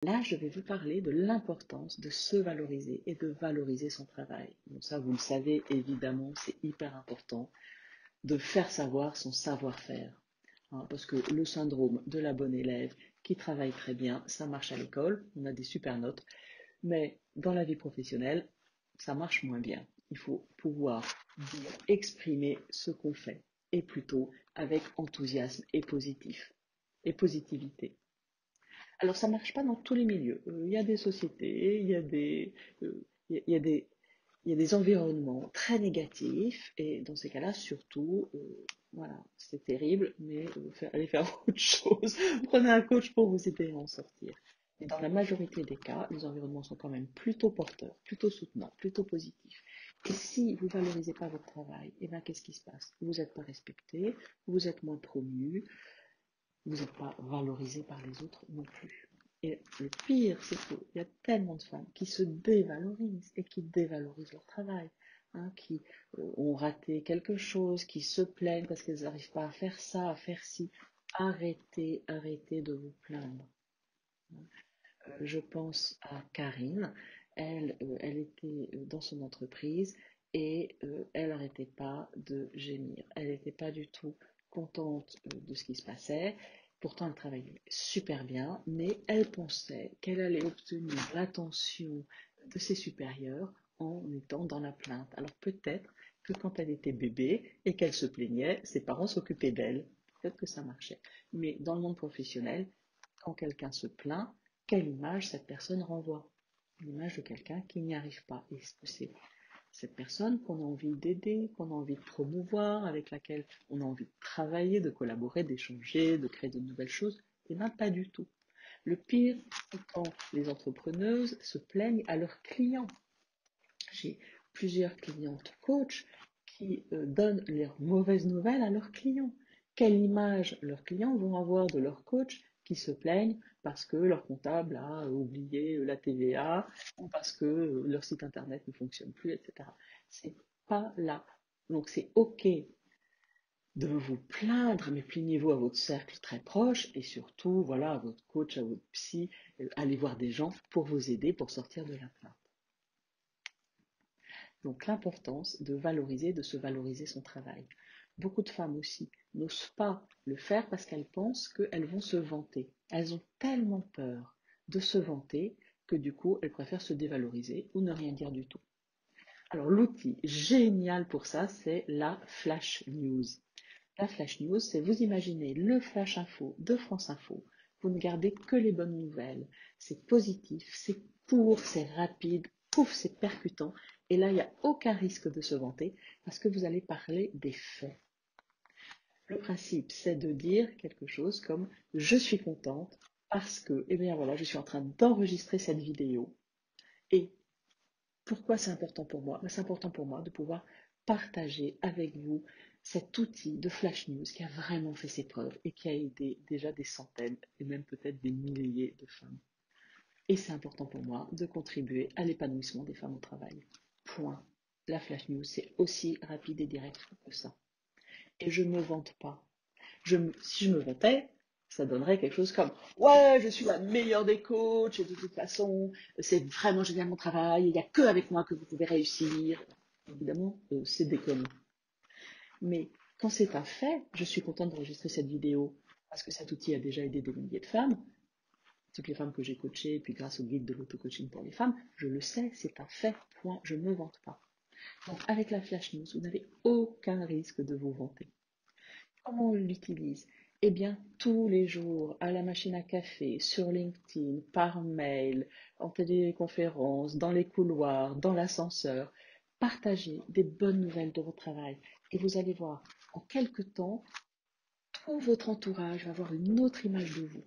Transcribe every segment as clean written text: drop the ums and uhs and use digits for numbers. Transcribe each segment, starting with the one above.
Là, je vais vous parler de l'importance de se valoriser et de valoriser son travail. Bon, ça, vous le savez, évidemment, c'est hyper important de faire savoir son savoir-faire. Hein, parce que le syndrome de la bonne élève qui travaille très bien, ça marche à l'école, on a des super notes, mais dans la vie professionnelle, ça marche moins bien. Il faut pouvoir dire, exprimer ce qu'on fait, et plutôt avec enthousiasme et positivité. Alors, ça ne marche pas dans tous les milieux. Il y a des sociétés, il y a des, il y a des environnements très négatifs, et dans ces cas-là, surtout, voilà, c'est terrible, mais allez faire autre chose. Prenez un coach pour vous aider à en sortir. Et dans la majorité des cas, les environnements sont quand même plutôt porteurs, plutôt soutenants, plutôt positifs. Et si vous ne valorisez pas votre travail, eh ben, qu'est-ce qui se passe? Vous n'êtes pas respecté, vous êtes moins promu, vous n'êtes pas valorisé par les autres non plus. Et le pire, c'est qu'il y a tellement de femmes qui se dévalorisent et qui dévalorisent leur travail, hein, qui ont raté quelque chose, qui se plaignent parce qu'elles n'arrivent pas à faire ça, à faire ci. Arrêtez, arrêtez de vous plaindre. Je pense à Karine. Elle était dans son entreprise et elle n'arrêtait pas de gémir. Elle n'était pas du tout contente de ce qui se passait. Pourtant, elle travaillait super bien, mais elle pensait qu'elle allait obtenir l'attention de ses supérieurs en étant dans la plainte. Alors peut-être que quand elle était bébé et qu'elle se plaignait, ses parents s'occupaient d'elle. Peut-être que ça marchait. Mais dans le monde professionnel, quand quelqu'un se plaint, quelle image cette personne renvoie? L'image de quelqu'un qui n'y arrive pas. Et c'est cette personne qu'on a envie d'aider, qu'on a envie de promouvoir, avec laquelle on a envie de travailler, de collaborer, d'échanger, de créer de nouvelles choses. Et bien pas du tout. Le pire, c'est quand les entrepreneuses se plaignent à leurs clients. J'ai plusieurs clientes coach qui donnent leurs mauvaises nouvelles à leurs clients. Quelle image leurs clients vont avoir de leur coach qui se plaignent parce que leur comptable a oublié la TVA ou parce que leur site internet ne fonctionne plus, etc. C'est pas là. Donc c'est ok de vous plaindre, mais plaignez-vous à votre cercle très proche et surtout, voilà, à votre coach, à votre psy, allez voir des gens pour vous aider pour sortir de la plainte. Donc l'importance de valoriser, de se valoriser son travail. Beaucoup de femmes aussi n'osent pas le faire parce qu'elles pensent qu'elles vont se vanter. Elles ont tellement peur de se vanter que du coup, elles préfèrent se dévaloriser ou ne rien dire du tout. Alors l'outil génial pour ça, c'est la Flash News. La Flash News, c'est vous imaginez le Flash Info de France Info. Vous ne gardez que les bonnes nouvelles. C'est positif, c'est court, c'est rapide, pouf, c'est percutant. Et là, il n'y a aucun risque de se vanter parce que vous allez parler des faits. Le principe, c'est de dire quelque chose comme je suis contente parce que, eh bien voilà, je suis en train d'enregistrer cette vidéo. Et pourquoi c'est important pour moi? C'est important pour moi de pouvoir partager avec vous cet outil de Flash News qui a vraiment fait ses preuves et qui a aidé déjà des centaines et même peut-être des milliers de femmes. Et c'est important pour moi de contribuer à l'épanouissement des femmes au travail. Point. La Flash News, c'est aussi rapide et direct que ça. Et je ne me vante pas. Si je me vantais, ça donnerait quelque chose comme ouais, je suis la meilleure des coachs et de toute façon, c'est vraiment génial mon travail, il n'y a que avec moi que vous pouvez réussir. Évidemment, c'est déconnant. Mais quand c'est un fait, je suis contente d'enregistrer cette vidéo parce que cet outil a déjà aidé des milliers de femmes. Toutes les femmes que j'ai coachées, puis grâce au guide de l'auto-coaching pour les femmes, je le sais, c'est un fait, point, je ne me vante pas. Donc avec la Flash News, vous n'avez aucun risque de vous vanter. Comment on l'utilise? Eh bien, tous les jours, à la machine à café, sur LinkedIn, par mail, en téléconférence, dans les couloirs, dans l'ascenseur, partagez des bonnes nouvelles de votre travail. Et vous allez voir, en quelque temps, tout votre entourage va avoir une autre image de vous.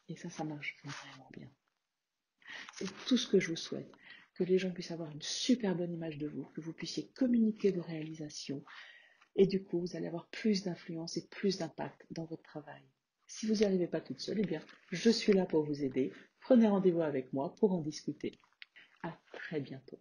Et ça marche vraiment bien. C'est tout ce que je vous souhaite. Que les gens puissent avoir une super bonne image de vous, que vous puissiez communiquer vos réalisations, et du coup, vous allez avoir plus d'influence et plus d'impact dans votre travail. Si vous n'y arrivez pas toute seule, eh bien, je suis là pour vous aider. Prenez rendez-vous avec moi pour en discuter. À très bientôt.